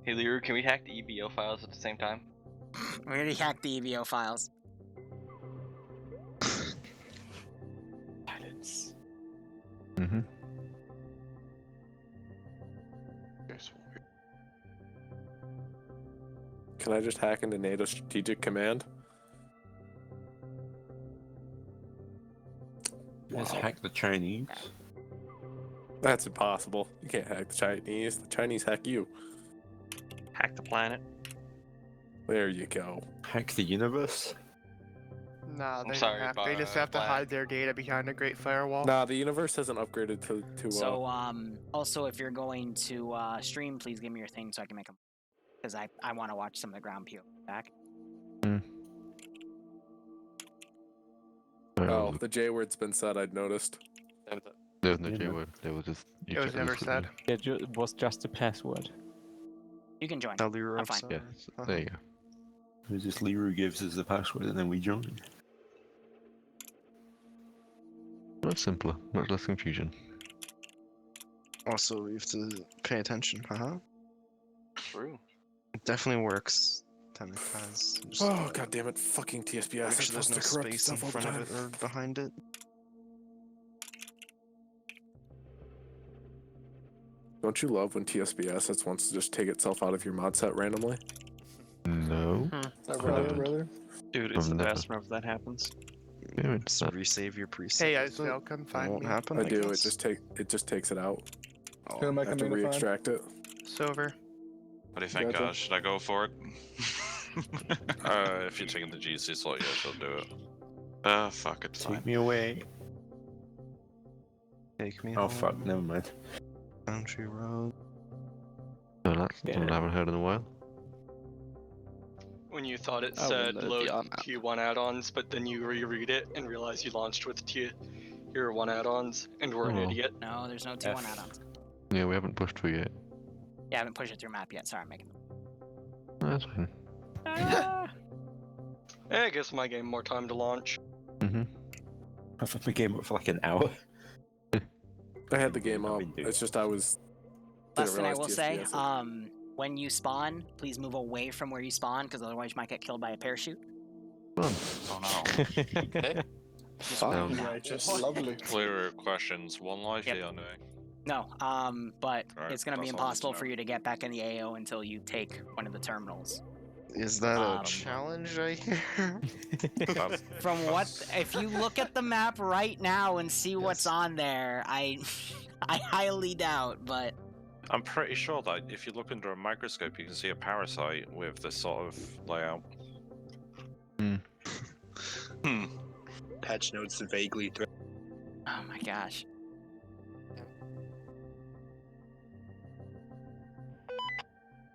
Hey Liru, can we hack the EVO files at the same time? We already hacked the EVO files. Silence. Mm-hmm. Can I just hack into NATO Strategic Command? Let's hack the Chinese. That's impossible. You can't hack the Chinese. The Chinese hack you. Hack the planet. There you go. Hack the universe. Nah, they sorry, don't have. They just have to Black. hide their data behind a great firewall. Nah, the universe hasn't upgraded to So, also, if you're going to stream, please give me your thing so I can make them. Because I want to watch some of the ground PO back. Oh, the J word's been said, I'd noticed. There was no J word. There was just. It was never said. It was just a password. You can join. Now Liru I'm fine. Yeah, there you go. It was just Liru gives us the password and then we join. Much simpler, much less confusion. Also, we have to pay attention. True. It definitely works. Time it has. Just Oh, god damn it. Fucking TSB. make sure there's no space in front of it or behind it. Don't you love when TSB assets wants to just take itself out of your mod set randomly? No. Is that right, brother? Dude, it's the best whenever that happens. Yeah, it's Just resave your preset. Hey, Isabel, come find won't me. happen. I do. guess. It just takes it out. Oh, I have to re-extract it. Silver. What do you think, Gotcha. guys? Should I go for it? If you're taking the GC slot, yeah, she'll do it. Fuck it. Take me away. Take me Oh home. fuck, never mind. Country road. No, that's something I haven't heard in a while. When you thought it I will said let it load be on that. Tier 1 add-ons, but then you reread it and realize you launched with Tier 1 add-ons and were an Oh. idiot. No, there's no T1 add-ons. Yeah, we haven't pushed through yet. Yeah, I haven't pushed it through map yet. Sorry, I'm making. That's fine. I guess my game more time to launch. I've had the game up for like an hour. I had the game up. It's just I was. Last thing I realize will TSB say, assets. when you spawn, please move away from where you spawn, because otherwise you might get killed by a parachute. Fun. Oh no. Fine. Lovely. Clearer questions. One life, Yep. yeah or no? No, but Alright, it's going to be that's all I need to impossible know. for you to get back in the AO until you take one of the terminals. Is that a Um, challenge I hear? From what, if you look at the map right now and see what's on there, I highly doubt, but I'm pretty sure that if you look under a microscope, you can see a parasite with this sort of layout. Patch notes vaguely. oh my gosh.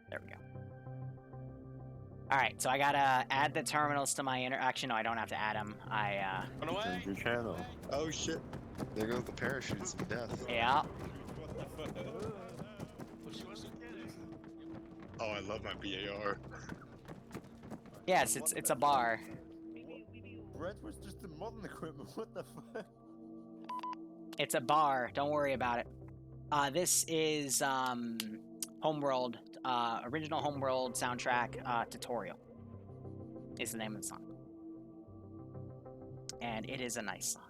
There we go. All right, so I gotta add the terminals to my interaction. No, I don't have to add them. Run away! Your channel. Oh shit. There go the parachutes of death. Yeah. Oh, I love my BAR. Yes, it's a bar. Red was just the modern equipment. What the fuck? It's a bar. Don't worry about it. This is Homeworld, original Homeworld soundtrack tutorial. Is the name of the song, and it is a nice song.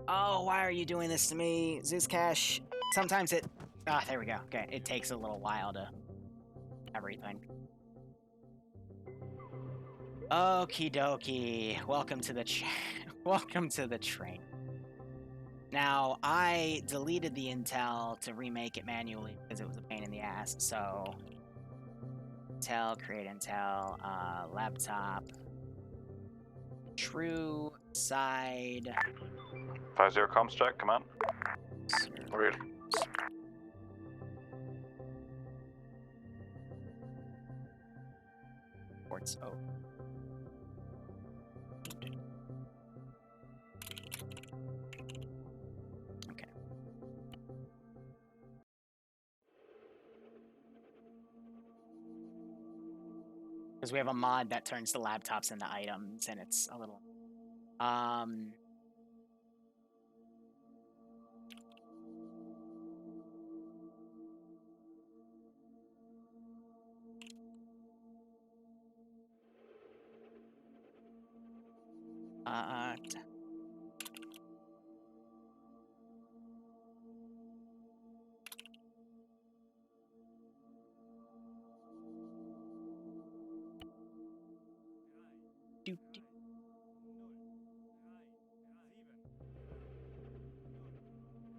Oh, why are you doing this to me, Zeus Cash? Sometimes it. Ah, there we go. Okay, it takes a little while to everything. Okie dokie. Welcome to the welcome to the train. Now, I deleted the intel to remake it manually because it was a pain in the ass. So, intel, create intel, laptop, true side. 5-0 comms check, come on. Weird. Ports. Oh. Okay. Because we have a mod that turns the laptops into items, and it's a little.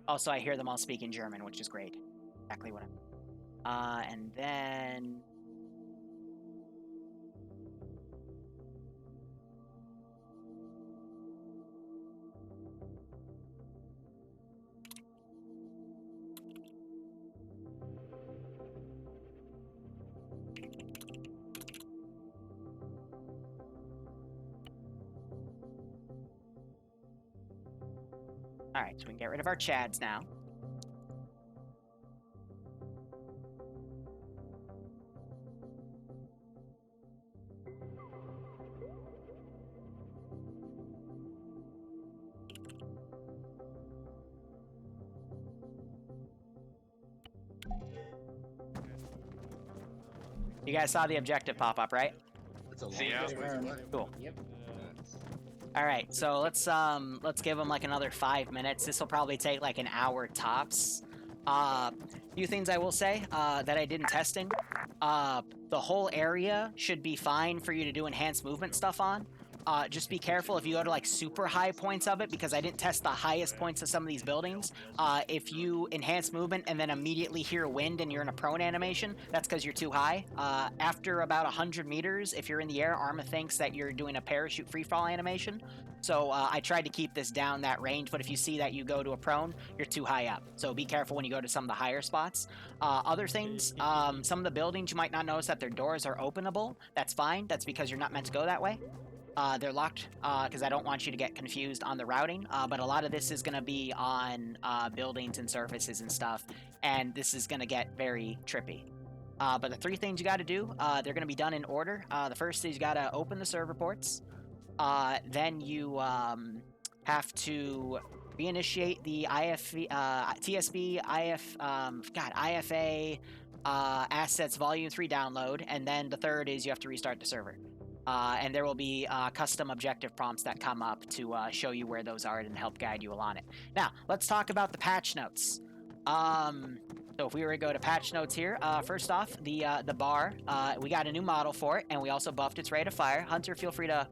Also, I hear them all speaking German, which is great. Exactly what I'm. And then. Alright, so we can get rid of our Chads now. You guys saw the objective pop up, right? That's a long Yeah. way. Cool. All right, so let's give them like another 5 minutes. This will probably take like an hour tops. Few things I will say that I did in testing. The whole area should be fine for you to do enhanced movement stuff on. Just be careful if you go to like super high points of it, because I didn't test the highest points of some of these buildings. If you enhance movement and then immediately hear wind and you're in a prone animation, that's because you're too high. After about 100 meters, if you're in the air, Arma thinks that you're doing a parachute freefall animation. So I tried to keep this down that range, but if you see that you go to a prone, you're too high up. So be careful when you go to some of the higher spots. Other things, some of the buildings you might not notice that their doors are openable. That's fine. That's because you're not meant to go that way. They're locked because I don't want you to get confused on the routing, but a lot of this is going to be on buildings and surfaces and stuff, and this is going to get very trippy. But the 3 things you got to do, they're going to be done in order. The first is you got to open the server ports. Then you have to reinitiate the TSB, IFA assets volume 3 download, and then the third is you have to restart the server. And there will be custom objective prompts that come up to show you where those are and help guide you along it. Now, let's talk about the patch notes. So if we were to go to patch notes here, first off, the bar, we got a new model for it, and we also buffed its rate of fire. Hunter, feel free to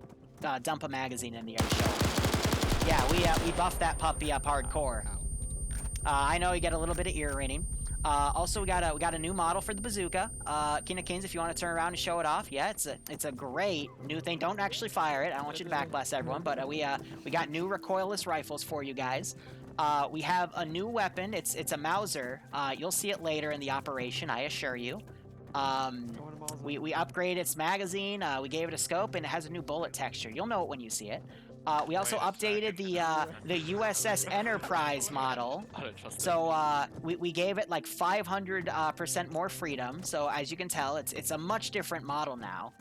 dump a magazine in the air to show it. Yeah, we buffed that puppy up hardcore. I know you get a little bit of ear ringing. Also, we got a new model for the bazooka. King of Kings, if you want to turn around and show it off, yeah, it's a great new thing. Don't actually fire it. I don't want you to backblast everyone, but we got new recoilless rifles for you guys. We have a new weapon. It's a Mauser. You'll see it later in the operation, I assure you. We upgraded its magazine. We gave it a scope, and it has a new bullet texture. You'll know it when you see it. We also updated the USS Enterprise model. So we gave it like 500% more freedom. So as you can tell, it's a much different model now.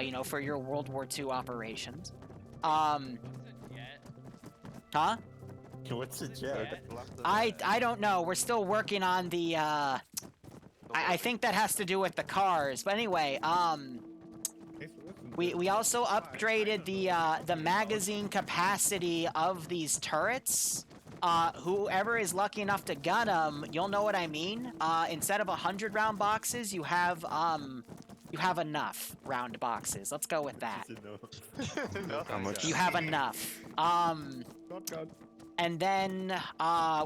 You know, for your World War II operations. Huh? What's a jet? I don't know. We're still working on the. I think that has to do with the cars. But anyway, we also upgraded the magazine capacity of these turrets. Whoever is lucky enough to gun them, you'll know what I mean. Instead of 100 round boxes, you have enough round boxes. Let's go with that. How much? You have enough. And then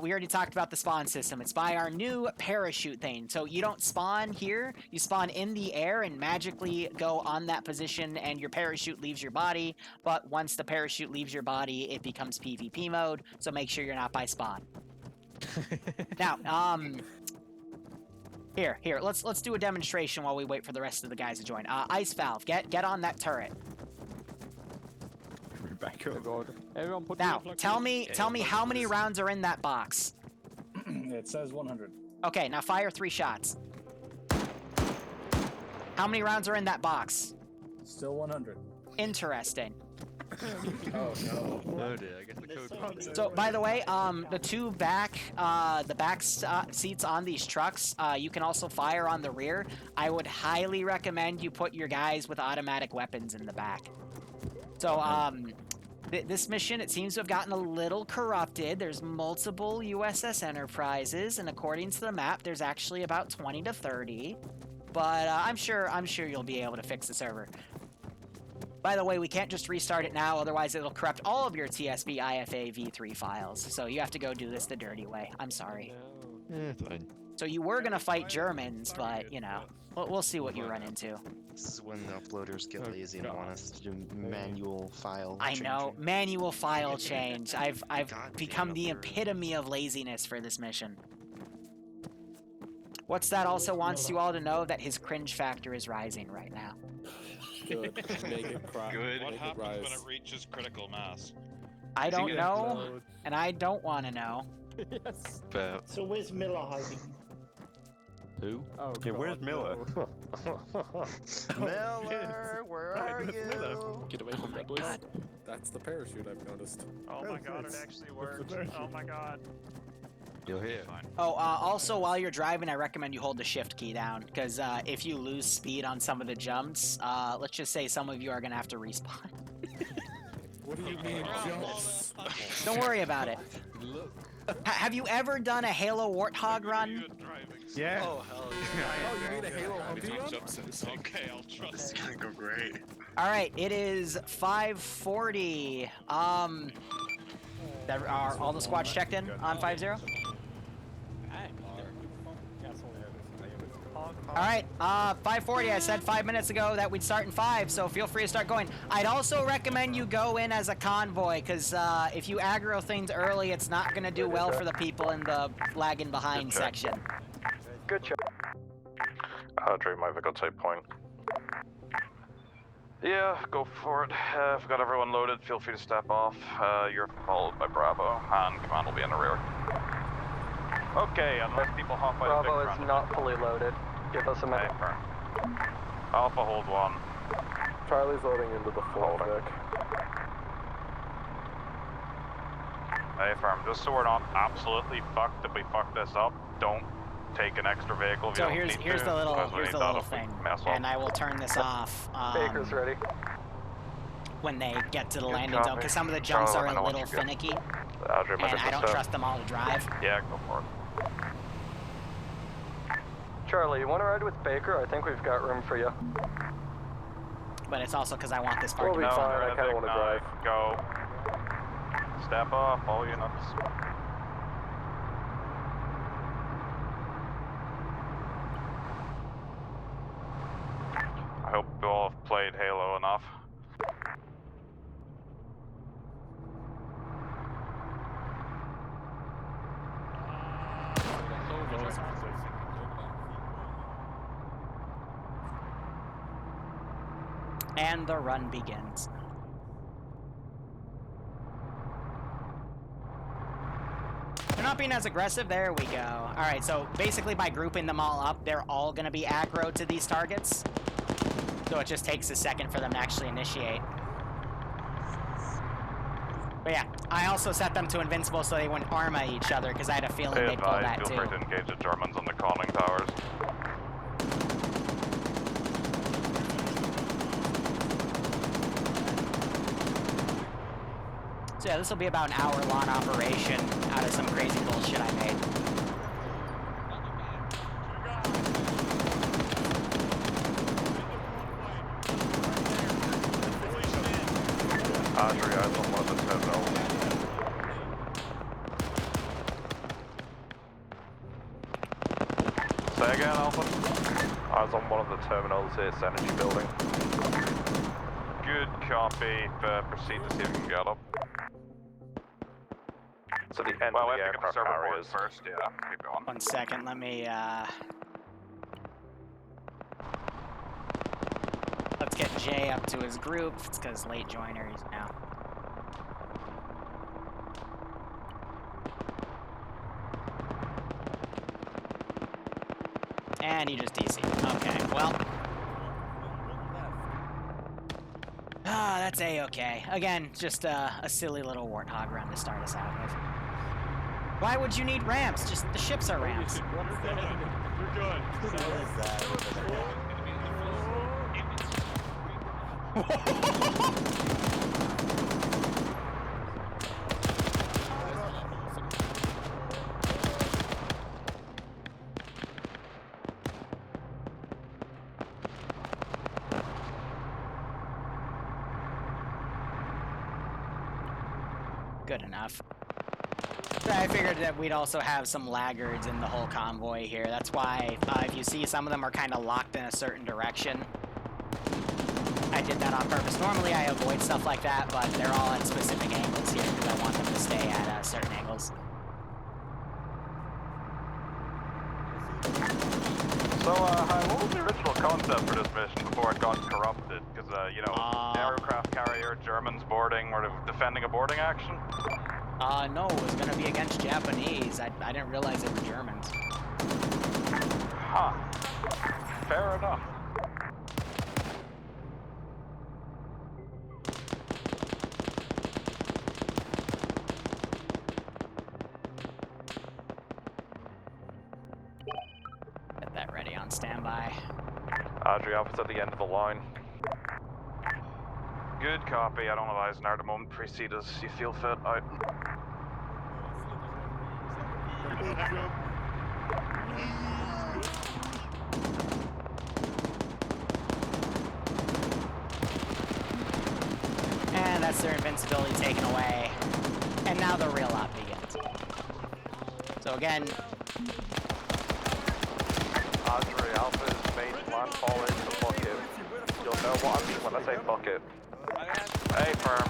we already talked about the spawn system. It's by our new parachute thing. So you don't spawn here. You spawn in the air and magically go on that position, and your parachute leaves your body. But once the parachute leaves your body, it becomes PvP mode. So make sure you're not by spawn. Now, here. Let's do a demonstration while we wait for the rest of the guys to join. Ice Valve, get on that turret. Back up. Everyone put Now, tell me how many rounds are in that box. It says 100. Okay, now fire 3 shots. How many rounds are in that box? Still 100. Interesting. Oh no. Oh dear, I guess the code. So, by the way, the 2 back seats on these trucks, you can also fire on the rear. I would highly recommend you put your guys with automatic weapons in the back. So, This mission, it seems to have gotten a little corrupted. There's multiple USS Enterprises, and according to the map, there's actually about 20 to 30. But I'm sure you'll be able to fix the server. By the way, we can't just restart it now, otherwise it'll corrupt all of your TSB IFA v3 files. So you have to go do this the dirty way. I'm sorry. Fine. So you were gonna fight Germans, but you know, we'll see what you run into. This is when the uploaders get lazy and want us to do manual file. I know, changing. manual file change. I've God become damn the it. epitome of laziness for this mission. What's that also wants you all to know that his cringe factor is rising right now. Good. Make it cry. Good. Make What it happens when rise. it reaches critical mass? I don't get know, and I don't want to know. Yes. So where's Miller hiding? Who? Oh, Yeah, where's God, Miller? no. Miller, where are you? Get away from that, boys. That's the parachute I've noticed. Oh my god, it actually worked. Oh my god. You're here. Oh, also, while you're driving, I recommend you hold the shift key down, because if you lose speed on some of the jumps, let's just say some of you are going to have to respawn. What do you mean, jumps? Don't worry about it. Have you ever done a Halo Warthog run? Yeah. Oh, hell Oh, you mean a Halo Humpy run? Okay, I'll trust. It's gonna go great. All right, it is 5:40. Are all the squads checked in on 5-0? All right, 5:40. I said 5 minutes ago that we'd start in 5, so feel free to start going. I'd also recommend you go in as a convoy, because if you aggro things early, it's not going to do well for the people in the lagging behind section. Good job. Dream my vehicle type point. Yeah, go for it. If you've got everyone loaded, feel free to step off. You're followed by Bravo, and command will be in the rear. Okay, unless people hop by the big Bravo is not fully loaded. Give us a minute. Alpha hold 1. Charlie's loading into the full deck. Hey, firm, just so we're not absolutely fucked if we fuck this up, don't take an extra vehicle if you So don't here's need here's to, the little because we here's need the that little if we thing, mess up. and I will turn this off Baker's ready. when they get to the Good landing zone, copy. because some of the jumps Charlie, are let me know a once little you're good. finicky, Dream, and I don't trust them all to drive. Yeah, go for it. Charlie, you want to ride with Baker? I think we've got room for you. But it's also because I want this part to be No, fun. I kinda wanna drive. Go. Step off, all units. I hope you all have played Halo enough. And the run begins. They're not being as aggressive. There we go. All right, so basically by grouping them all up, they're all going to be aggro to these targets. So it just takes a second for them to actually initiate. But yeah, I also set them to invincible so they wouldn't arma each other, because I had a feeling Stay they'd pull advised, that feel too. free to engage the Germans on the conning towers. So yeah, this will be about an hour-long operation out of some crazy bullshit I made. Audrey, eyes on one of the terminals. Say again, Alpha? Eyes on one of the terminals, it's energy building. Good copy, proceed to see if we can get up. So the end of the aircraft carriers first, yeah, keep going. 1 second, let me, let's get Jay up to his group. It's because late joiner he's now. And he just DC. Okay, well. That's A-okay. Again, just a silly little warthog run to start us out with. Why would you need ramps? Just the ships are ramps. We're good. good enough. So I figured that we'd also have some laggards in the whole convoy here. That's why, if you see some of them are kind of locked in a certain direction, I did that on purpose. Normally I avoid stuff like that, but they're all at specific angles here because I want them to stay at certain angles. So, hi, what was the original concept for this mission before it got corrupted? Because, you know, aircraft carrier, Germans boarding, or defending a boarding action? No, it was gonna be against Japanese. I didn't realize they were Germans. Huh. Fair enough. Get that ready on standby. Audrey, Alpha's at the end of the line. Good copy. I don't have eyes in at the moment. Proceed as you feel fit. Out. And that's their invincibility taken away. And now the real op begins. So again, Audrey, Alpha's main landfall is the bucket. You'll know what I mean when I say bucket. Hey, firm.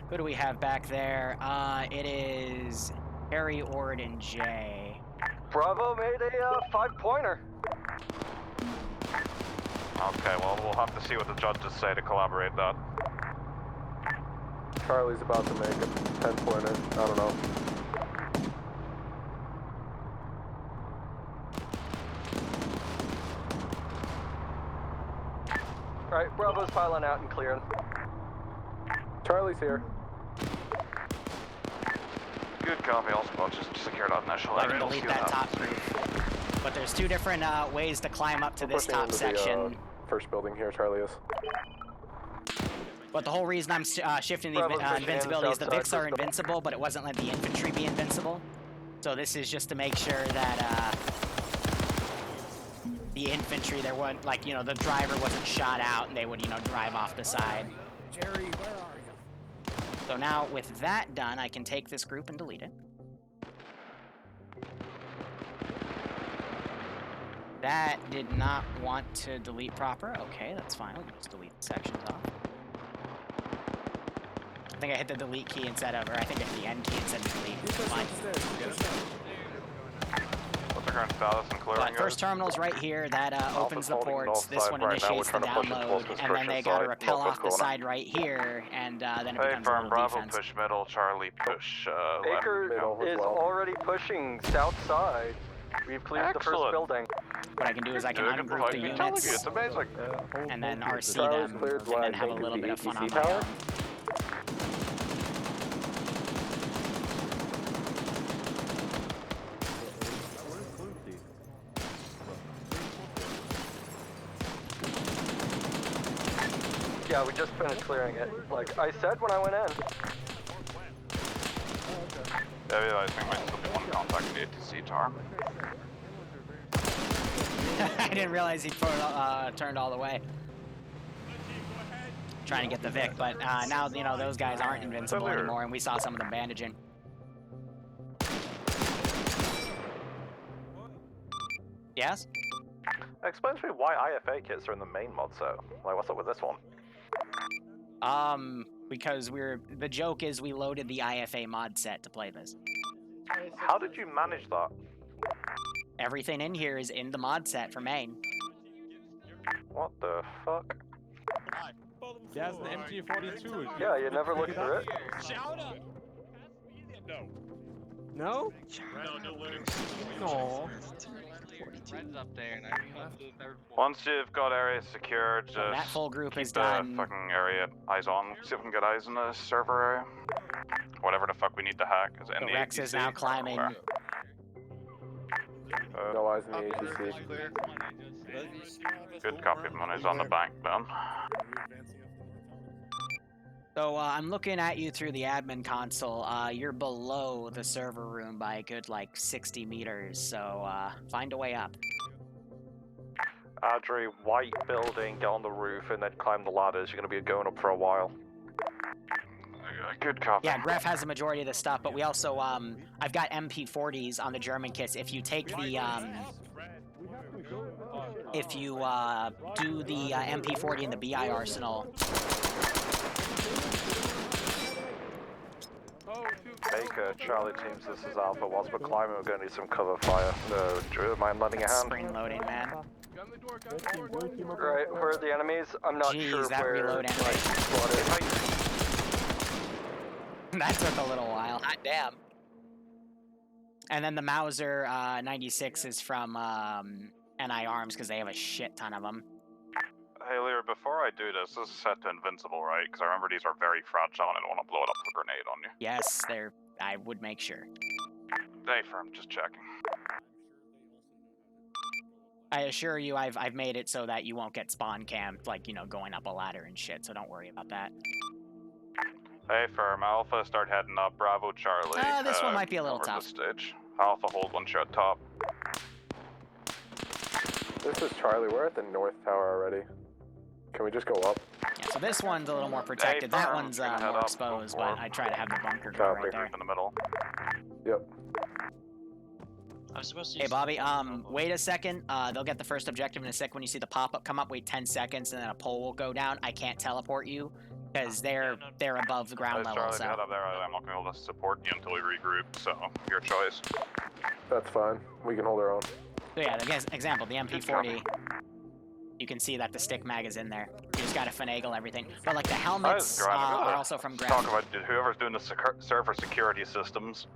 who do we have back there? It is Harry, Ord, and Jay. Bravo made a 5-pointer. Okay, well, we'll have to see what the judges say to collaborate that. Charlie's about to make a 10-pointer. I don't know. Alright, Bravo's piling out and clearing. Charlie's here. Good copy, I'll just secure that initial I area. can delete that top roof. But there's two different ways to climb up to this Pushing top into section. the first building here, Charlie is. But the whole reason I'm shifting the Bravo's pushing in, invincibility is the south Vics side, are invincible, but it wasn't letting the infantry be invincible. So this is just to make sure that the infantry, there wasn't, like, you know, the driver wasn't shot out and they would, you know, drive off the side. Jerry, where are you? So now with that done, I can take this group and delete it. That did not want to delete proper. Okay, that's fine. We can just delete the sections off. I think I hit the delete key instead of, or I think I hit the end key instead of delete. It's fine. What's the current status and clearing? But first terminal's right here. That opens the holding ports. north This side one right now. We're initiates the trying to push it towards download, and then they construction gotta site, rappel northwest off the corner. side right here, and then it Hey, becomes a firm, little Bravo, defense. push middle, Charlie, push Baker left. is already pushing south side. We've cleared the first Excellent. building. What I can do is I can Doing it ungroup right. the I'm telling you, units, it's amazing. and then RC Charlie's them, cleared and then line. have a Thank you, little bit of fun on ATC my tower. own. Yeah, we just finished clearing it. Like I said when I went in. Yeah, I think might still be one contact in the ATC tower. I didn't realize he turned all the way. Trying to get the Vic, but now, you know, those guys aren't invincible Clear. anymore, and we saw some of them bandaging. Yes? Explain to me why IFA kits are in the main mod set. Like, what's up with this one? Because the joke is we loaded the IFA mod set to play this. How did you manage that? Everything in here is in the mod set for main. What the fuck? There's an MG42. Yeah, you never looked through it. Shout out! No. No? No. Red's up there, and I left the third floor. Once you've got areas secured, just So that full group keep is the done. fucking area eyes on. See if we can get eyes in the server area. Whatever the fuck we need to hack is in The the Rex is ATC now or climbing. where? No eyes in the ATC. Good copy, money's on the bank then. So I'm looking at you through the admin console. You're below the server room by a good like 60 meters. So find a way up. Adri, white building, get on the roof, and then climb the ladders. You're gonna be going up for a while. Good copy. Yeah, Gref has the majority of the stuff, but we also, I've got MP40s on the German kits. If you take the, if you, do the MP40 in the BI arsenal. Baker, Charlie teams, this is Alpha. Whilst we're climbing, we're gonna need some cover fire. Do you mind lending a hand? Spring loading, man. Right, where are the enemies? I'm not Jeez, sure that where. reload animation. That took a little while. Hot damn. And then the Mauser 96 is from NI Arms because they have a shit ton of them. Hey, Liru, before I do this is set to invincible, right? Because I remember these are very fragile and I don't want to blow it up with a grenade on you. Yes, they're. I would make sure. Hey, firm, just checking. I assure you, I've made it so that you won't get spawn camped, like, you know, going up a ladder and shit, so don't worry about that. Hey, firm, Alpha, start heading up. Bravo, Charlie. This one might be a little over tough. The stage. Alpha, hold one shot top. This is Charlie. We're at the north tower already. Can we just go up? Yeah, so this one's a little more protected. That one's more exposed, but I try to have the bunker go right there. In the middle. Yep. I'm supposed to Hey, Bobby, wait a second. They'll get the first objective in a sec. When you see the pop-up come up, wait 10 seconds, and then a pole will go down. I can't teleport you, because they're above the ground level, Charlie, so... head up there. I'm not going to be able to support you until we regroup, so your choice. That's fine. We can hold our own. So yeah, example, the MP40, you can see that the stick mag is in there. You just gotta finagle everything. But like the helmets are also from Gref. Talk about whoever's doing the server security systems.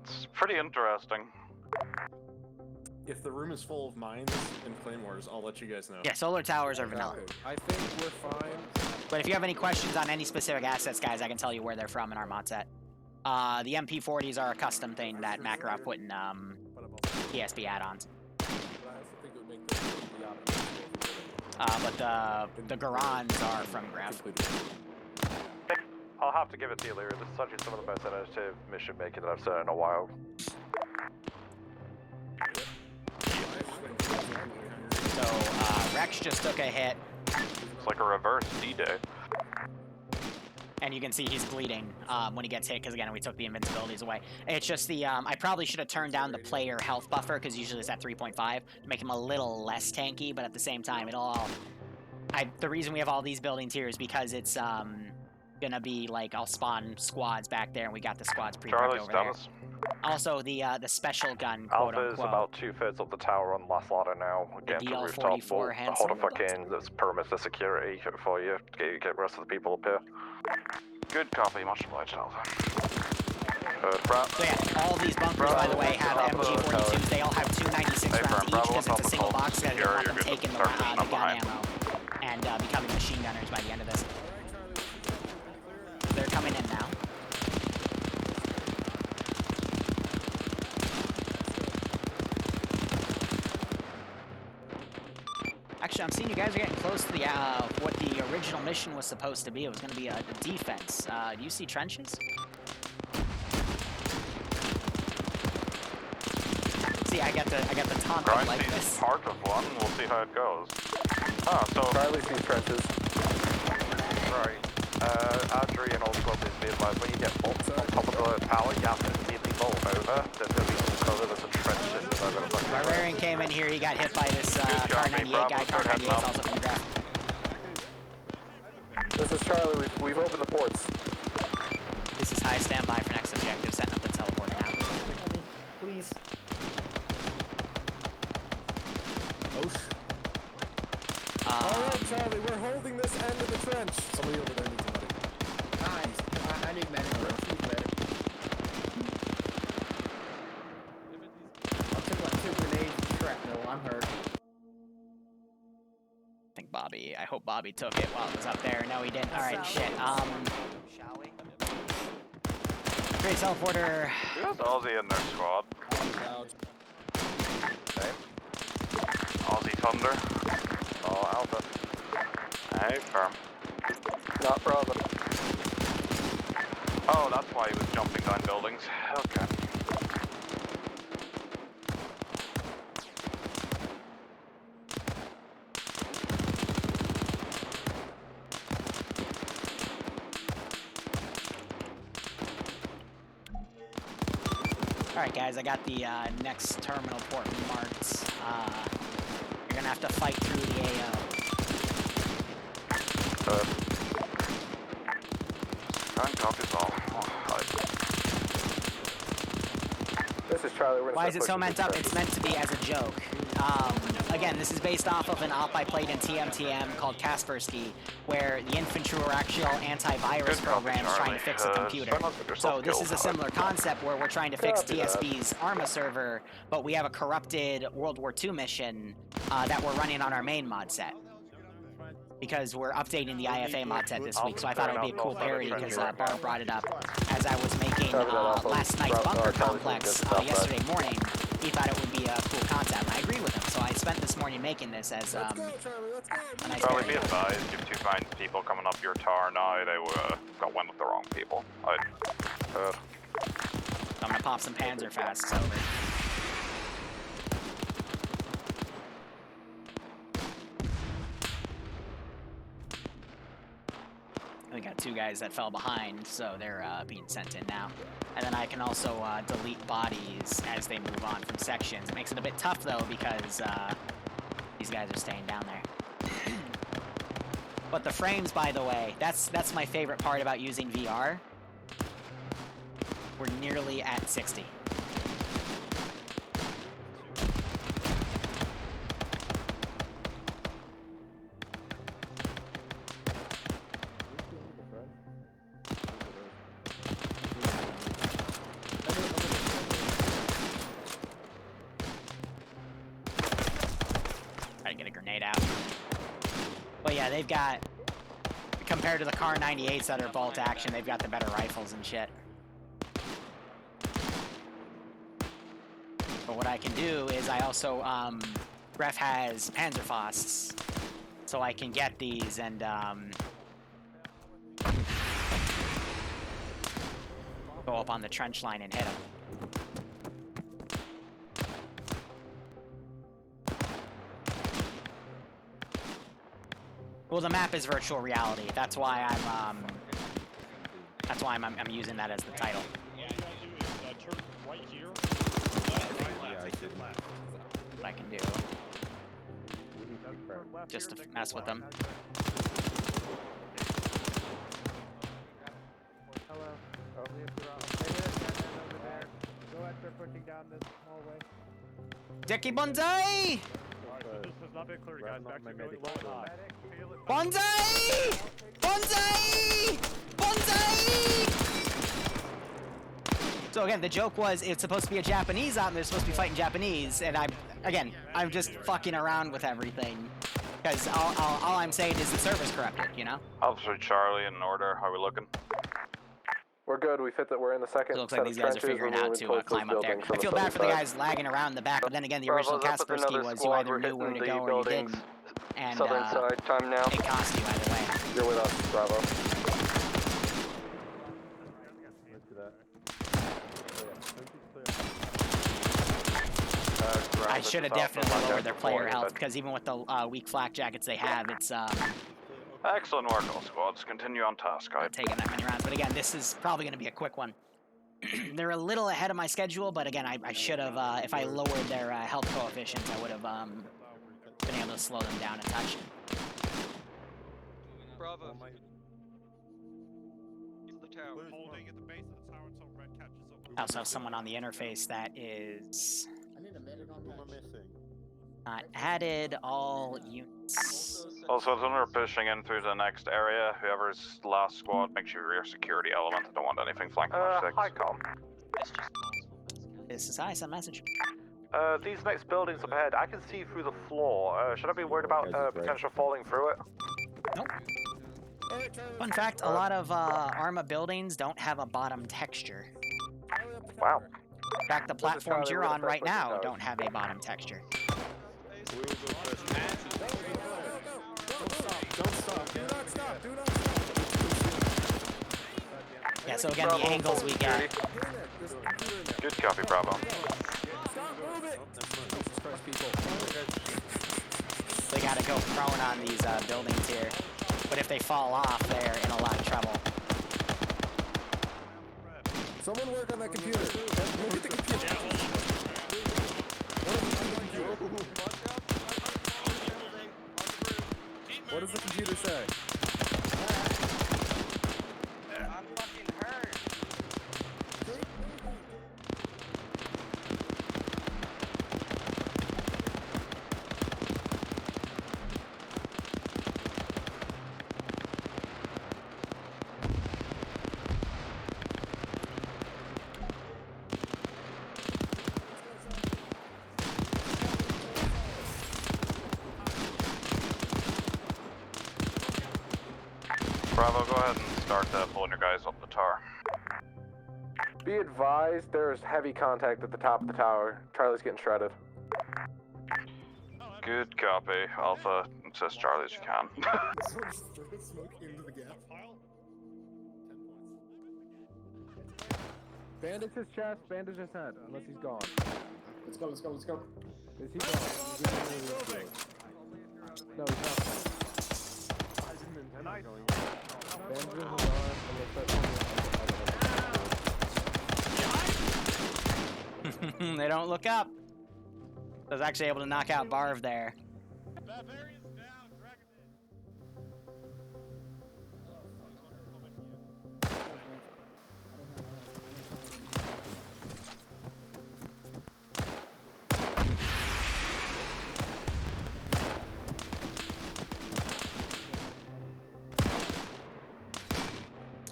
It's pretty interesting. If the room is full of mines and claymores, I'll let you guys know. Yeah, solar towers are vanilla. I think we're fine. But if you have any questions on any specific assets, guys, I can tell you where they're from in our mod set. The MP40s are a custom thing that Makarov put in TSB add-ons. But the Garans are from Gref. I'll have to give it to you, Liru. This is actually some of the most innovative mission making that I've seen in a while. So, Rex just took a hit. It's like a reverse D-Day. And you can see he's bleeding when he gets hit, because again, we took the invincibilities away. It's just the, I probably should have turned down the player health buffer, because usually it's at 3.5, to make him a little less tanky, but at the same time, the reason we have all these buildings here is because it's gonna be, like, I'll spawn squads back there, and we got the squads pre-prepped over there. Also, the special gun, quote Alpha is about 2/5 of the tower on the last ladder now. Getting to the rooftop. We'll hold a fucking perimeter security for you. Get the rest of the people up here. Good copy, much obliged, Alpha. So yeah, all these bunkers, by the way, have MG42s. They all have 296 rounds each because it's a single box that they want them taking the gun ammo and becoming machine gunners by the end of this. They're coming in now. Actually, I'm seeing you guys are getting close to the what the original mission was supposed to be. It was going to be a defense. Do you see trenches? See, I got the taunt like this. Part of one. We'll see how it goes. Ah, so Charlie sees trenches. Right. Adri and all the clubs be advised when you get bolts on top of the tower, you have to immediately bolt over. There's going to be some cover. There's a trench system. Barbarian came in here. He got hit by this Car 98 guy. Car 98 is also from Gref. This is Charlie. We've opened the ports. This is high standby for next objective. Setting up the teleporter now. Please. Alright, Charlie, we're holding this end of the trench. Somebody over there needs money. Nice. I need medic. I'll take like 2 grenades and shrapnel. I'm hurt. I think Bobby. I hope Bobby took it while it was up there. No, he didn't. All right, shit. Shall we? Great teleporter. There's Aussie in their squad. Okay. Aussie Thunder. Oh, Alpha. Hey, firm. Not Bravo. Oh, that's why he was jumping down buildings. Okay. Alright guys, I got the next terminal port marked. You're gonna have to fight through the AO. Copies all. This is Charlie. Why is it so meant up? It's meant to be as a joke. Again, this is based off of an op I played in TMTM called Kaspersky, where the infantry were actual antivirus programs trying to fix a computer. So this is a similar concept where we're trying to fix TSB's ARMA server, but we have a corrupted World War II mission that we're running on our main mod set. Because we're updating the IFA mod set this week, so I thought it would be a cool parody because Barb brought it up as I was making last night's bunker complex yesterday morning. He thought it would be a cool concept, and I agreed with him. So I spent this morning making this as a nice Charlie, parody. be advised, if you find people coming up your tower now, they got one with the wrong people. I'm gonna pop some Panzer fast over. We got 2 guys that fell behind, so they're being sent in now. And then I can also delete bodies as they move on from sections. It makes it a bit tough though because these guys are staying down there. But the frames, by the way, that's my favorite part about using VR. We're nearly at 60. But yeah, they've got, compared to the Car 98s that are bolt action, they've got the better rifles and shit. But what I can do is I also, Ref has Panzerfausts, so I can get these and, go up on the trench line and hit them. Well, the map is virtual reality. That's why I'm using that as the title. What I can do, just to mess with them. Hello. Oh, go after pushing down this hallway. Dickie Bonsai! This is not very clear, guys. Back to going low. Bonsai! Bonsai! Bonsai! So again, the joke was it's supposed to be a Japanese op and they're supposed to be fighting Japanese, and I'm just fucking around with everything. Because all I'm saying is the server's corrupted, you know? Officer Charlie, in order, how are we looking? We're good. We fit that. We're in the second. It looks like these guys are figuring out to climb up there. I feel bad for the guys lagging around the back, but then again, the original Kaspersky was you either knew where to go or you didn't. And southern side, time now. It cost you either way. You're with us, Bravo. I should have definitely lowered their player health, because even with the weak flak jackets they have, it's Excellent work, all squads. Continue on task. not taking that many rounds. But again, this is probably going to be a quick one. They're a little ahead of my schedule, but again, I should have, if I lowered their health coefficients, I would have been able to slow them down a touch. Bravo. Keep the tower. Holding at the base of the tower until red catches up. I also have someone on the interface that is I need a medic on that. not added. All units. Also, as we're pushing in through the next area, whoever's last squad, make sure you're security element. I don't want anything flanking our six. Hi, com. This is hi, send message. These next buildings up ahead, I can see through the floor. Should I be worried about potential falling through it? Nope. Fun fact, a lot of ARMA buildings don't have a bottom texture. Wow. In fact, the platforms you're on right now don't have a bottom texture. Don't stop. Do not stop. Do not stop. Yeah, so again, the angles we get. Good copy, Bravo. Stop moving. They gotta go prone on these buildings here. But if they fall off, they're in a lot of trouble. Someone work on that computer. Look at the computer. What does the computer say? I'm fucking hurt. Bravo, go ahead and start pulling your guys up the tower. Be advised, there is heavy contact at the top of the tower. Charlie's getting shredded. Good copy. Alpha, assist Charlie as you can. Someone just throw smoke into the gap. Bandage his chest, bandage his head, unless he's gone. Let's go, let's go, let's go. Is he gone? No, he's not. I didn't intend on going. Bandage his arm, and let's They don't look up. I was actually able to knock out Barv there.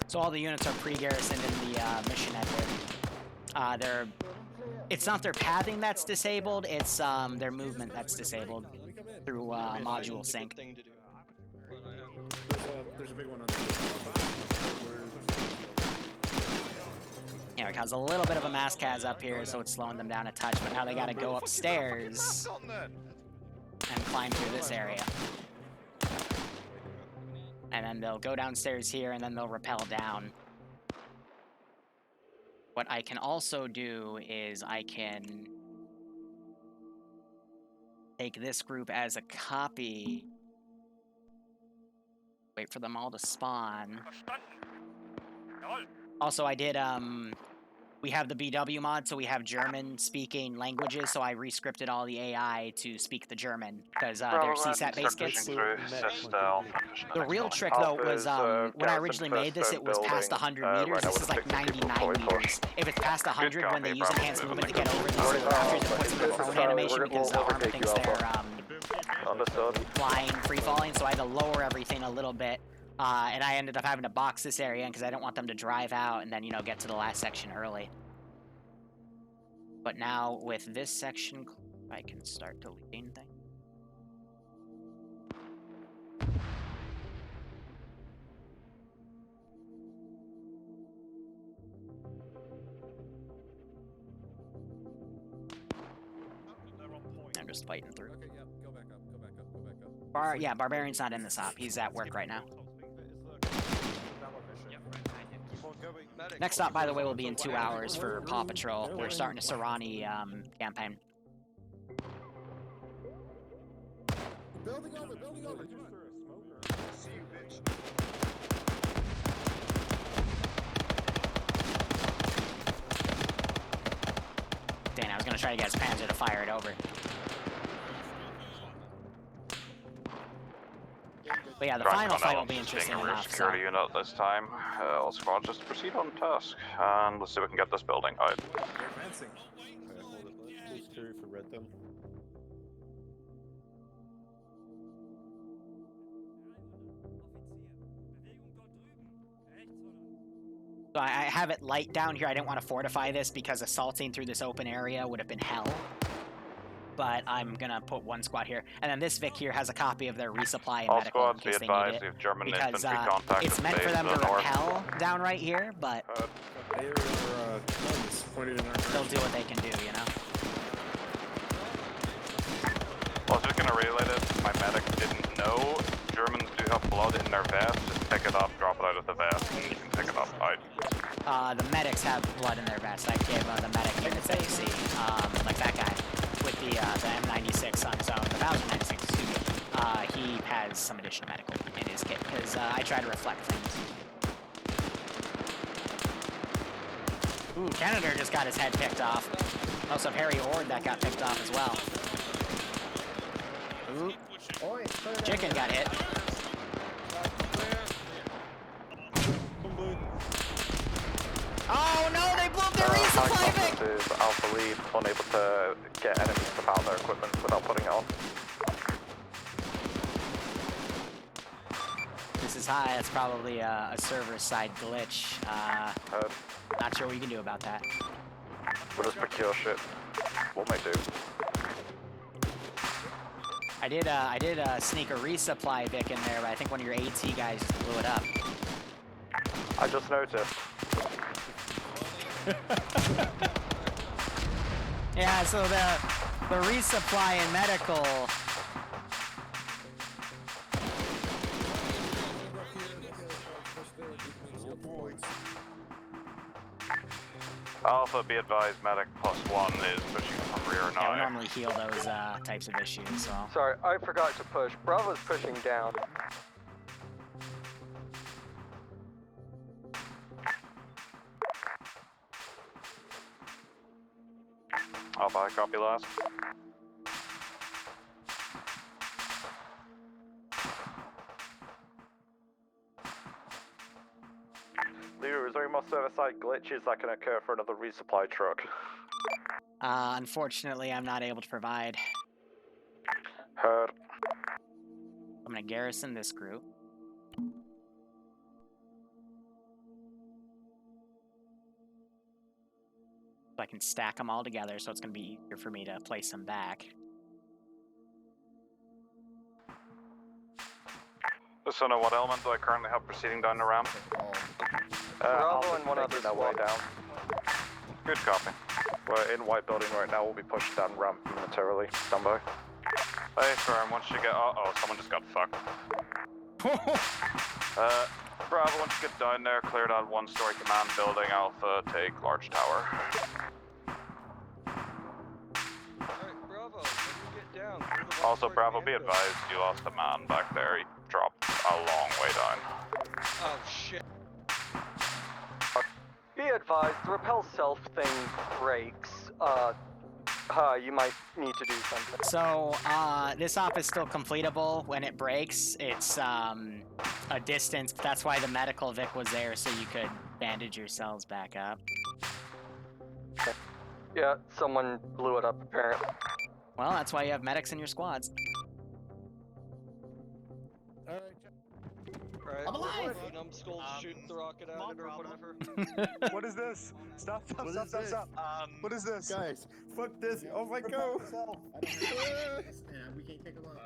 So all the units are pre-garrisoned in the mission edit. It's not their pathing that's disabled, it's their movement that's disabled through module sync. There's a big one on Yeah, it caused a little bit of a mass cas up here, so it's slowing them down a touch, but now they gotta go upstairs and climb through this area. And then they'll go downstairs here, and then they'll rappel down. What I can also do is I can take this group as a copy. Wait for them all to spawn. Also, I did, we have the BW mod, so we have German-speaking languages, so I re-scripted all the AI to speak the German, because they're CSAT-based kits. The real trick, though, was when I originally made this, it was past 100 meters. This is like 99 meters. If it's past 100, when they use enhanced movement to get over these raptors, it puts them in a prone animation because the armor thinks they're flying, free-falling, so I had to lower everything a little bit. And I ended up having to box this area in because I don't want them to drive out and then, you know, get to the last section early. But now, with this section, I can start deleting things. I'm just fighting through. Okay, yeah, go back up, go back up, go back up. Yeah, Barbarian's not in this op. He's at work right now. Next stop, by the way, will be in 2 hours for Paw Patrol. We're starting a Serrani campaign. Building over, building over. Dang, I was gonna try to get his Panzer to fire it over. But yeah, the final fight will be interesting enough. Security unit this time. All squads just proceed on task, and let's see if we can get this building out. fencing. Okay, hold it. Let's carry for red then. So I have it light down here. I didn't want to fortify this because assaulting through this open area would have been hell. But I'm gonna put one squad here, and then this Vic here has a copy of their resupply and all medical in squads case be they need advised it. if German Because infantry contact it's meant for them to rappel down right here, but Guns pointed in our they'll do what they can do, you know. Well, I was just gonna relay this. My medic didn't know Germans do have blood in their vest. Just pick it up, drop it out of the vest, and you can pick it up out. The medics have blood in their vest. I gave the medic units that you see, like that guy with the M96 on his own, the Bowser 96, excuse me. He has some additional medical in his kit because I try to reflect things. Ooh, Canada just got his head picked off. Also, Harry Ord that got picked off as well. Ooh. Chicken got hit. Oh no, they blew up their resupply Vic! Is Alpha Lead unable to get enemies to power their equipment without putting it on. This is high, that's probably a server-side glitch. Not sure what you can do about that. We'll just procure shit. We'll make do. I did sneak a resupply Vic in there, but I think one of your AT guys just blew it up. I just noticed. Yeah, so the resupply and medical. Alpha, be advised, medic +1 is pushing from rear now. Yeah, we normally heal those types of issues, so. Sorry, I forgot to push. Bravo's pushing down. Alpha, copy last. Liru, is there any more server-side glitches that can occur for another resupply truck? Unfortunately, I'm not able to provide. Heard. I'm gonna garrison this group. So I can stack them all together, so it's gonna be easier for me to place them back. So know what element do I currently have proceeding down the ramp? Bravo and one other that way down. Good copy. We're in white building right now. We'll be pushed down ramp momentarily. Stand by. Hey, firm. Once you get... Uh-oh, someone just got fucked. Bravo, once you get down there, clear that one-story command building. Alpha, take large tower. Alright, Bravo, when you get down. Also, Bravo, be advised, you lost a man back there. He dropped a long way down. Oh, shit. Be advised, the repel self thing breaks. You might need to do something. So, this op is still completable. When it breaks, it's a distance. That's why the medical Vic was there, so you could bandage yourselves back up. Yeah, someone blew it up, apparently. Well, that's why you have medics in your squads. Right. I'm alive! Numbskull shoot the rocket at it or whatever. What is this? Stop. What is this? Guys, fuck this. Oh my god. We can't take a look.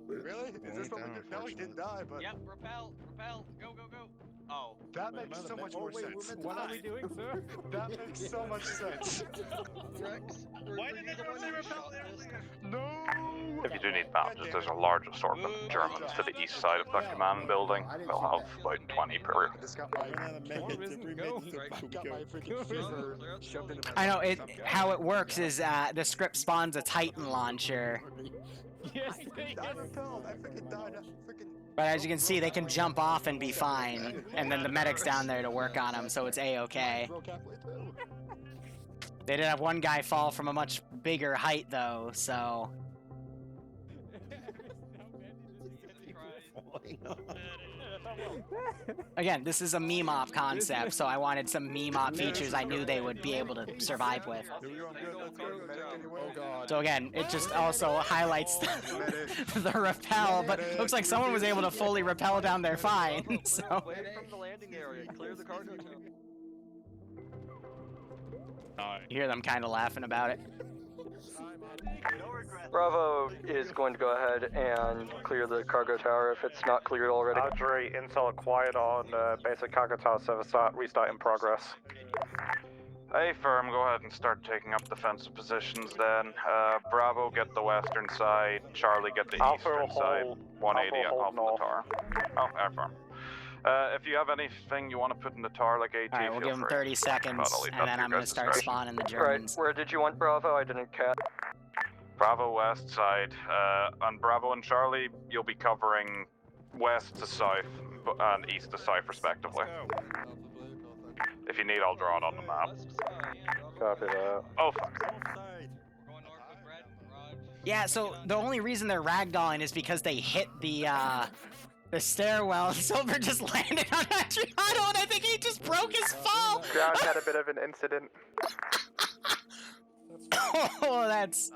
Really? Is this what we did? No, we didn't die, but... Yep, repel, go. Oh. That makes so much more sense. What are we doing, sir? That makes so much sense. Rex, Why did everyone say repel earlier? No! If you do need bandages, there's a large assortment of Germans to the east side of that command building. They'll have about 20 per. I just got my... I know it. How it works is the script spawns a Titan launcher. Yes, I freaking died. But as you can see, they can jump off and be fine, and then the medic's down there to work on them, so it's a-okay. They did have one guy fall from a much bigger height, though, so... Again, this is a meme-op concept, so I wanted some meme-op features I knew they would be able to survive with. So again, it just also highlights the rappel, but looks like someone was able to fully rappel down there fine, so... Land from the landing area, clear the cargo tower. You hear them kind of laughing about it. Bravo is going to go ahead and clear the cargo tower if it's not cleared already. Audrey, intel quiet on basic cargo tower service restart in progress. Hey, firm, go ahead and start taking up defensive positions then. Bravo, get the western side. Charlie, get the eastern side. 180 off the tower. Oh, air firm. If you have anything you want to put in the tower like AT, Alright, we'll give them 30 seconds, and then I'm going to start spawning the Germans. Right, where did you want Bravo? I didn't catch. Bravo west side. On Bravo and Charlie, you'll be covering west to south and east to south respectively. If you need, I'll draw it on the map. Copy that. Oh, fuck. Yeah, so the only reason they're ragdolling is because they hit the stairwell and Silver just landed on Adriano and I think he just broke his fall! Ground had a bit of an incident. Oh, that's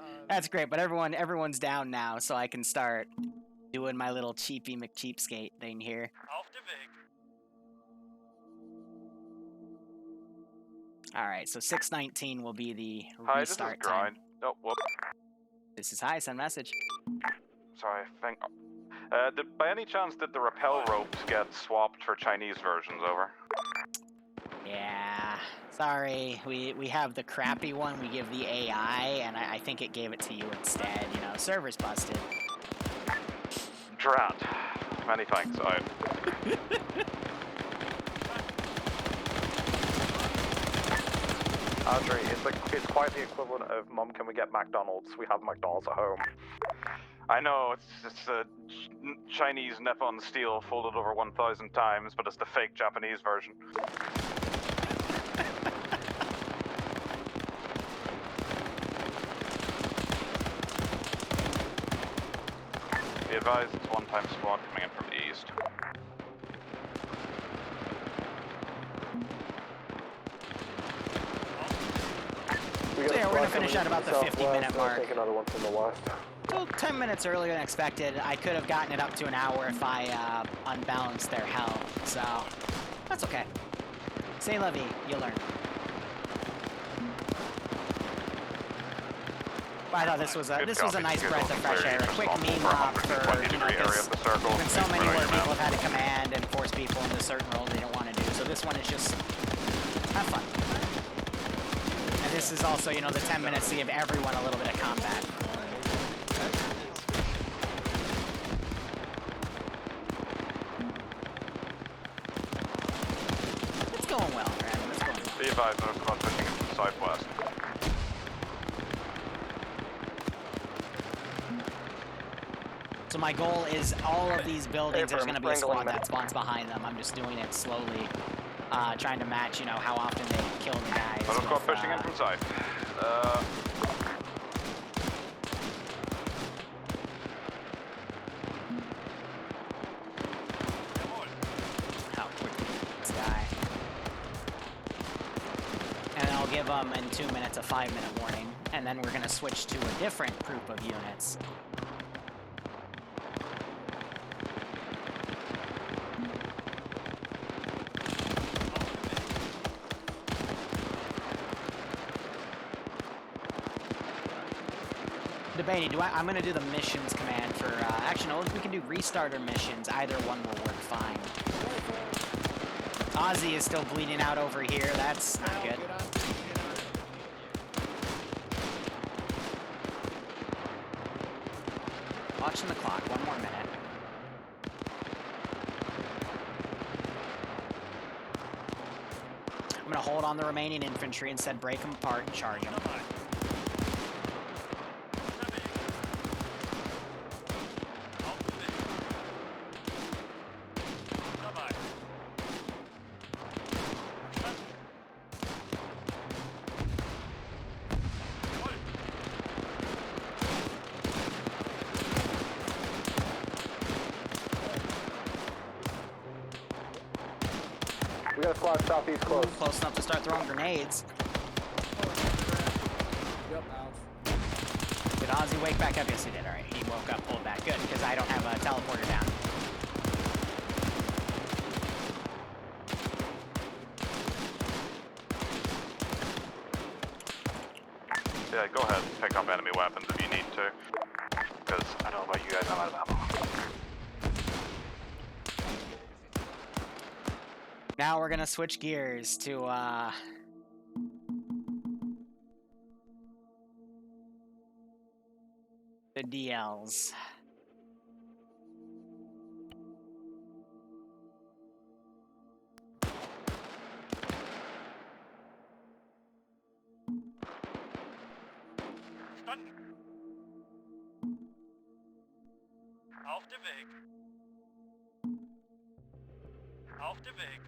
great, but everyone's down now, so I can start doing my little cheapy McCheapskate thing here. Alright, so 6:19 will be the Hi, this is restart time. Grind. Oh, whoop. This is hi, send message. Sorry, by any chance did the rappel ropes get swapped for Chinese versions over? Yeah, sorry, we have the crappy one we give the AI, and I think it gave it to you instead, you know, server's busted. Drat. Many thanks, Andre, it's quite the equivalent of, Mom, can we get McDonald's? We have McDonald's at home. I know, it's a Chinese Nippon steel folded over 1,000 times, but it's the fake Japanese version. Be advised, it's one-time squad coming in from the east. So yeah, we're gonna finish at about the 50-minute mark. Take another one from the west. So 10 minutes earlier than expected. I could have gotten it up to an hour if I unbalanced their health, so that's okay. C'est la vie, you learn. But I thought this was a nice breath of fresh air, a quick meme up for, you know, because there's been so many where people have had to command and force people into certain roles they don't want to do. So this one is just have fun. And this is also, you know, the 10 minutes to give everyone a little bit of combat. It's going well, Brandon. It's going well. Be advised, no squad pushing into the southwest. So my goal is all of these buildings, there's going to be a squad that spawns behind them. I'm just doing it slowly, trying to match, you know, how often they kill the guys. No squad pushing in from south. How quickly this guy. And I'll give them in 2 minutes a 5-minute warning, and then we're going to switch to a different group of units. Debating, I'm going to do the missions command for, actually no, we can do restarter missions. Either one will work fine. Ozzy is still bleeding out over here. That's not good. Watching the clock. 1 more minute. I'm going to hold on the remaining infantry, instead break them apart and charge them. We got a squad southeast close. Close enough to start throwing grenades. Yep, out. Did Ozzy wake back up? Yes, he did. Alright, he woke up, pulled back. Good, because I don't have a teleporter down. Yeah, go ahead and pick up enemy weapons if you need to. Because I don't know about you guys, I'm out of ammo. Now we're gonna switch gears to, the DLs. Auf dem Weg. Auf dem Weg.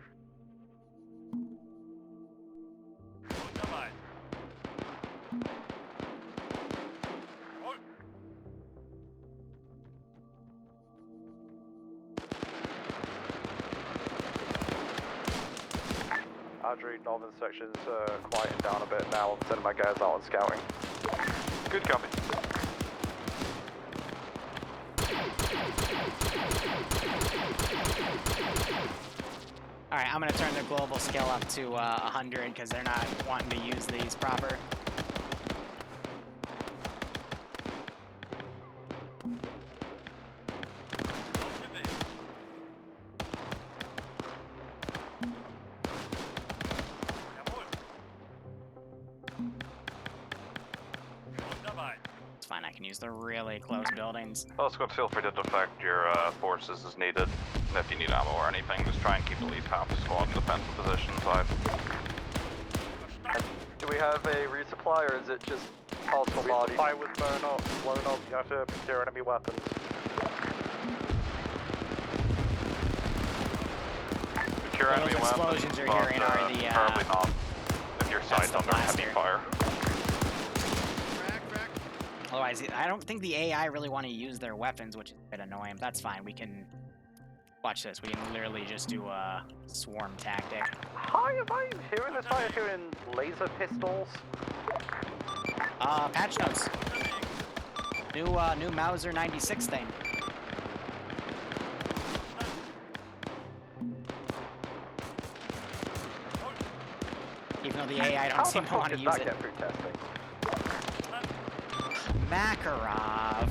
Audrey, northern section's quieting down a bit now. I'm sending my guys out on scouting. Good copy. Alright, I'm gonna turn the global skill up to 100 because they're not wanting to use these proper. It's fine, I can use the really close buildings. Well, Scott, feel free to defect your forces as needed. And if you need ammo or anything, just try and keep at least half the squad in defensive positions. Do we have a resupply, or is it just multiple bodies? Resupply was blown up. You have to procure enemy weapons. Procure Those enemy weapons. explosions you're hearing are the, Probably not. If your that's side's the under heavy blaster. fire. Otherwise, I don't think the AI really want to use their weapons, which is a bit annoying. That's fine, we can... Watch this, we can literally just do a swarm tactic. Hi, am I hearing this? Am I hearing laser pistols? Patch notes. New Mauser 96 thing. Even though the AI don't seem to want to use it. Get through testing? Makarov.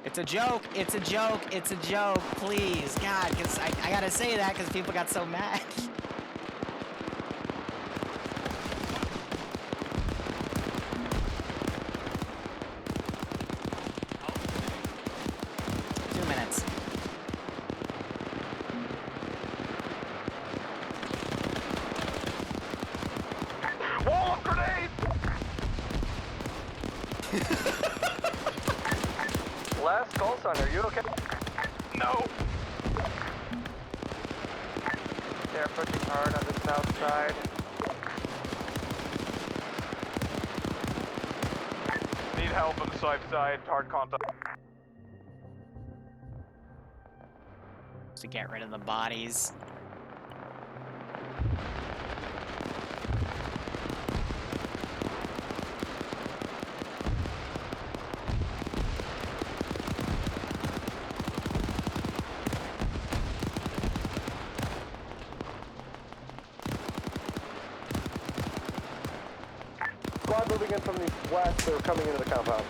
It's a joke, it's a joke, it's a joke, please, God, because I gotta say that because people got so mad. Last call sign, are you okay? No. They're pushing hard on the south side. Need help on the south side, hard contact. To get rid of the bodies. Squad moving in from the west, they're coming into the compound.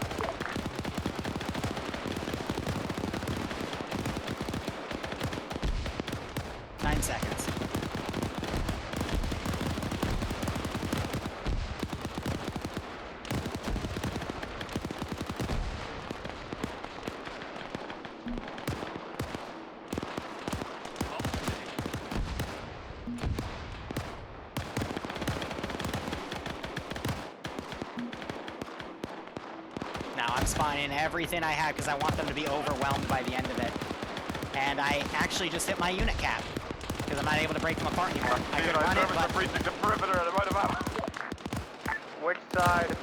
Seconds. Now I'm spawning everything I have because I want them to be overwhelmed by the end of it. And I actually just hit my unit cap. Because I'm not able to break them apart anymore. I could run it, but... breaching the perimeter at about ammo. Which side?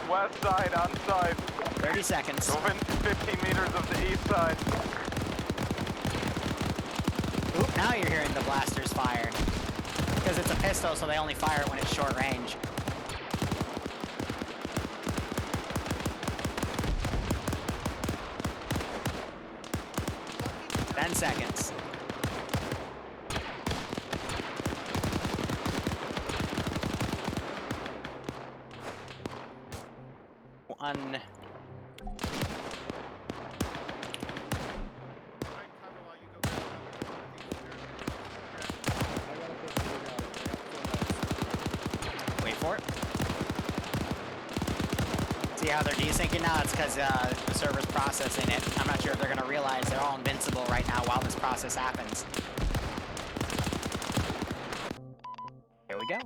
West side, on side. 30 seconds. Within 15 meters of the east side. Oop, now you're hearing the blasters fire. Because it's a pistol, so they only fire it when it's short range. Seconds. One. Wait for it. See how they're desyncing now? It's because the server's processing it. I'm not sure if they're going to realize they're all invincible right now while this process happens. Here we go.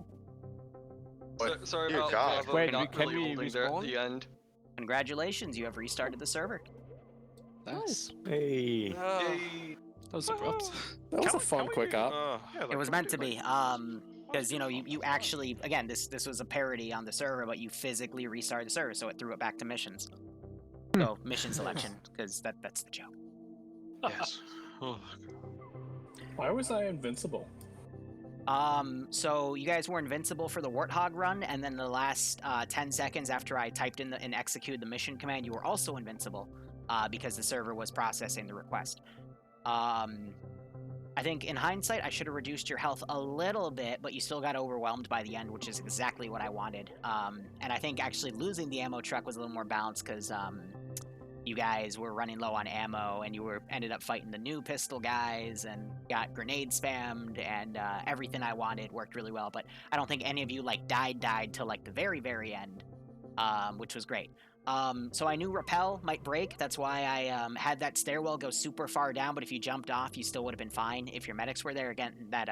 Sorry Dear about God. Bravo Wait, not can really we holding there at respawn? the end. Congratulations, you have restarted the server. Nice. Hey. That was abrupt. That was a fun quick op. It was meant to be. Because, you know, you actually, again, this was a parody on the server, but you physically restarted the server, so it threw it back to missions. So, mission selection, because that's the joke. Yes. Oh. Why was I invincible? So you guys were invincible for the Warthog run, and then the last 10 seconds after I typed in and executed the mission command, you were also invincible because the server was processing the request. I think in hindsight, I should have reduced your health a little bit, but you still got overwhelmed by the end, which is exactly what I wanted. And I think actually losing the ammo truck was a little more balanced because you guys were running low on ammo, and you ended up fighting the new pistol guys and got grenade spammed, and everything I wanted worked really well. But I don't think any of you like died till like the very end, which was great. So I knew rappel might break. That's why I had that stairwell go super far down. But if you jumped off, you still would have been fine if your medics were there. Again, that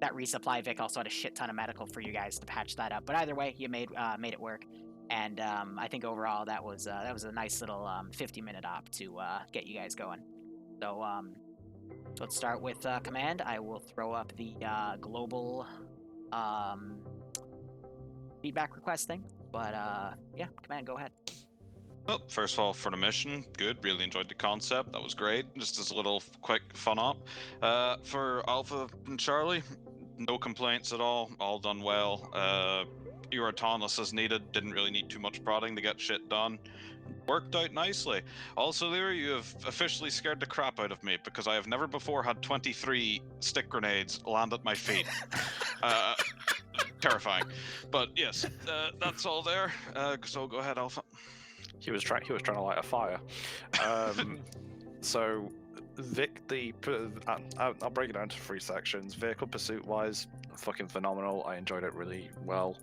resupply Vic also had a shit ton of medical for you guys to patch that up. But either way, you made it work. And I think overall that was a nice little 50-minute op to get you guys going. So let's start with command. I will throw up the global feedback request thing. But yeah, command, go ahead. Well, first of all, for the mission, good. Really enjoyed the concept. That was great. Just as a little quick fun op. For Alpha and Charlie, no complaints at all. All done well. You were autonomous as needed. Didn't really need too much prodding to get shit done. Worked out nicely. Also, Liru, you have officially scared the crap out of me because I have never before had 23 stick grenades land at my feet. Terrifying. But yes, that's all there. So go ahead, Alpha. He was trying to light a fire. So Vic, I'll break it down to 3 sections. Vehicle pursuit wise, fucking phenomenal. I enjoyed it really well.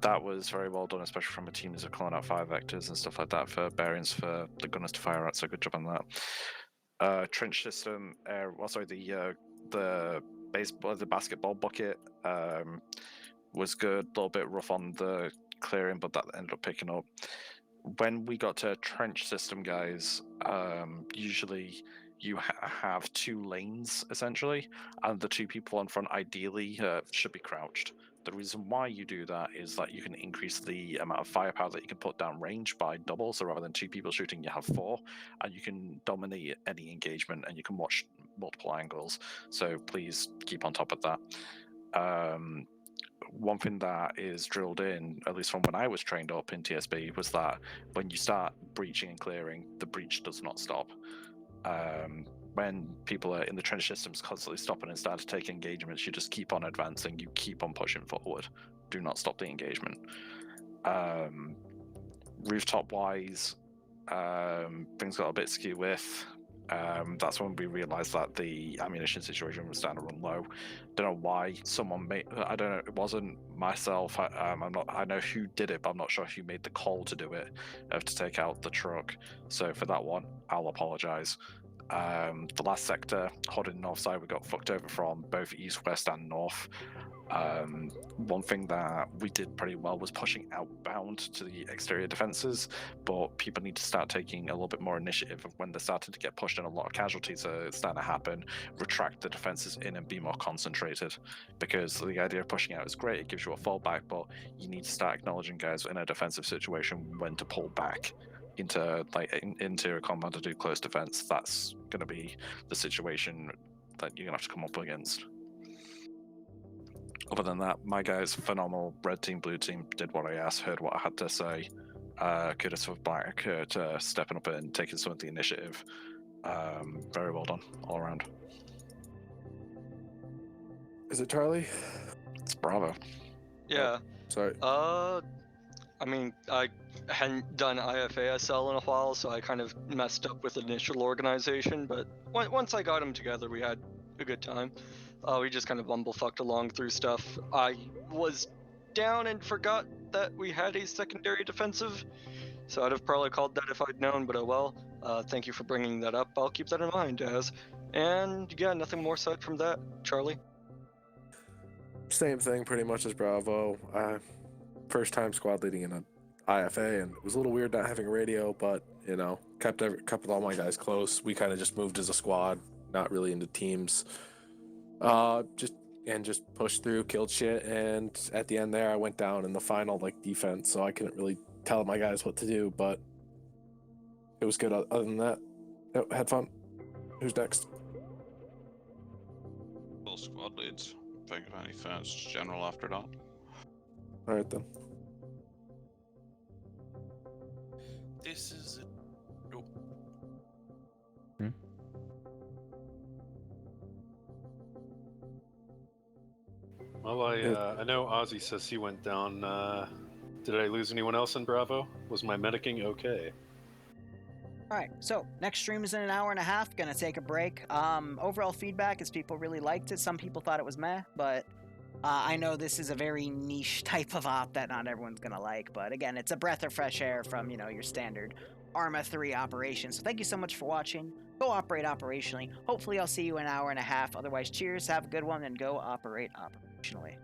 That was very well done, especially from a team as calling out fire vectors and stuff like that for bearings for the gunners to fire at. So good job on that. Trench system, the basketball bucket was good. A little bit rough on the clearing, but that ended up picking up. When we got to trench system, guys, usually you have 2 lanes essentially, and the 2 people on front ideally should be crouched. The reason why you do that is that you can increase the amount of firepower that you can put down range by double. So rather than 2 people shooting, you have 4, and you can dominate any engagement, and you can watch multiple angles. So please keep on top of that. One thing that is drilled in, at least from when I was trained up in TSB, was that when you start breaching and clearing, the breach does not stop. When people are in the trench systems constantly stopping and start to take engagements, you just keep on advancing, you keep on pushing forward. Do not stop the engagement. Rooftop wise, things got a bit skew with. That's when we realized that the ammunition situation was starting to run low. Don't know why someone made. I don't know. It wasn't myself. I know who did it, but I'm not sure who made the call to do it, to take out the truck. So for that one, I'll apologize. The last sector, Hod in the north side, we got fucked over from both east, west, and north. One thing that we did pretty well was pushing outbound to the exterior defenses, but people need to start taking a little bit more initiative when they're starting to get pushed and a lot of casualties are starting to happen. Retract the defenses in and be more concentrated, because the idea of pushing out is great, it gives you a fallback, but you need to start acknowledging, guys, in a defensive situation when to pull back into interior combat to do close defense. That's going to be the situation that you're going to have to come up against. Other than that, my guys, phenomenal. Red team, blue team, did what I asked, heard what I had to say. Kudos for Black to stepping up and taking some of the initiative. Very well done, all around. Is it Charlie? It's Bravo. Yeah. Sorry. I mean, I hadn't done IFASL in a while, so I kind of messed up with initial organization, but once I got them together, we had a good time. We just kind of bumblefucked along through stuff. I was down and forgot that we had a secondary defensive, so I'd have probably called that if I'd known, but oh well. Thank you for bringing that up. I'll keep that in mind, and yeah, nothing more aside from that. Charlie? Same thing pretty much as Bravo. First time squad leading in an IFA, and it was a little weird not having a radio, but you know, kept all my guys close. We kind of just moved as a squad, not really into teams. Just pushed through, killed shit, and at the end there, I went down in the final defense, so I couldn't really tell my guys what to do. But it was good. Other than that, had fun. Who's next? Well, squad leads. Think of any first general after that. All right then. This is. Oh. Well, I know Ozzy says he went down. Did I lose anyone else in Bravo? Was my medicing okay? Alright, so next stream is in an hour and a half. Gonna take a break. Overall feedback is people really liked it. Some people thought it was meh, but I know this is a very niche type of op that not everyone's gonna like. But again, it's a breath of fresh air from, you know, your standard Arma 3 operation. So thank you so much for watching. Go operate operationally. Hopefully I'll see you in an hour and a half. Otherwise, cheers, have a good one, and go operate operationally.